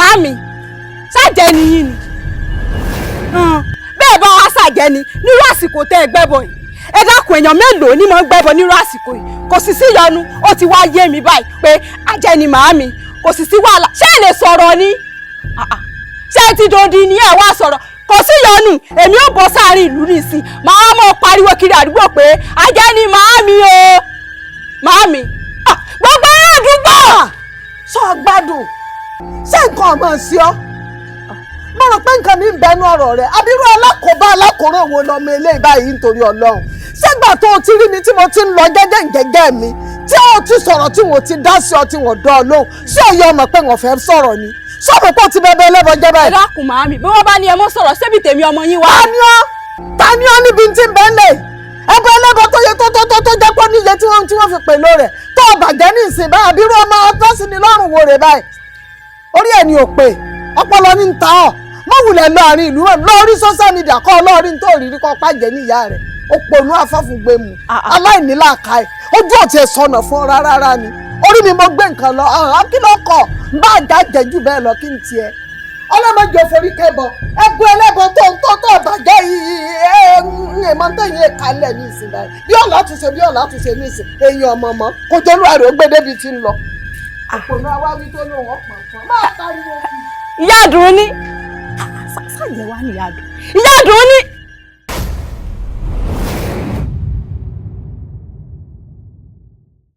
màámi ṣàjẹ́ ni yín ni bẹ́ẹ̀ bá wá ṣàjẹ́ ni nírú àsìkò tẹ́ ẹ gbẹ́bọ yìí ẹ dákun èèyàn mélòó ni mo ń gbẹ́bọ nírú àsìkò yìí kò sì sí yọnu ó ti wá yé mi báyìí pé àjẹ́ ni màámi kò sì sí wàhálà ṣé ẹ lè sọ̀rọ̀ ni ṣé ẹ ti dòdì ni ẹ wá sọ̀rọ̀ kò sí yọnu èmi ò bọ́ sáàrin ìlú nìsín màá mọ̀ pariwo kiri àdúgbò pé àjẹ́ ni màámi o màámi gbogbo àdúgbò. sọ gbádùn ṣé nǹkan ọmọ sí ọ mo rò pé nǹkan mi ń bẹnu ọ̀rọ̀ rẹ abirú alákòóbá alákòóràn wo lọmọ eléyìí báyìí nítorí Ọlọ́run ṣégbà tó o ti rí mi tí mo ti ń lọ jẹ́jẹ́ mi tí o ti sọ̀rọ̀ tí wọ́n ti dá sí ọ tí wọ́n dán ọ lóhùn ṣé òye ọmọ pé wọ́n fẹ́ sọ̀rọ̀ ni sọ̀rọ̀ pé o ti bẹ̀bẹ̀ ẹlẹ́bọ jẹ́ báyìí. ẹ dákun màámi bí wọ́n bá ní ẹ mọ́ sọ̀rọ̀ ṣebí tèmi ọmọ yín wá. ta ni ọ níbi tí ń bẹ́ẹ̀ lè ẹgbẹ́ ẹlẹ́bọ tó yẹ tó jẹ́ pé níye tí wọ́n fi pèlò rẹ̀ tó o bàjẹ́ ní ìsìn báyìí àbírú ọmọ ọtọ́sí ni lọ́rùn wo rè báyìí orí ẹ̀ ni ò pé ọpọlọ ní ń ta ọ́ mọ̀wùlẹ̀ lọ́ọ̀rin ìlú rẹ̀ lọ́ọ̀rí social media kọ́ ọlọ́ọ̀rin tó rí kọ́ pàjẹ́ ní ìyá rẹ̀ ó ponú afáfúngbẹ́mu aláìníláàka ẹ̀ ojú ọ̀tí ẹ̀ sọnà fún ọ rárá ni orí mi mo gbé nǹkan lọ kí ló kọ̀ ń bá àjà jẹ́jú bẹ́ẹ̀ lọ kí n tiẹ̀ ọlọ́mọdé òforí kẹbọ ẹgbẹ́ ẹlẹ́bọ tó bàjẹ́ èèmọ̀ tẹ̀yìn kalẹ̀ ní ìsìn báyìí bí ọ̀la túnṣe ní ìsìn èèyàn ọmọ kò tó lù àrò gbé débi tí ń lọ. àpònú awáwí tó lóun ọ̀pọ̀ nǹkan máa pariwo. ìyá àdùn ní ṣàyẹ̀ wá ní ìyá àdùn ní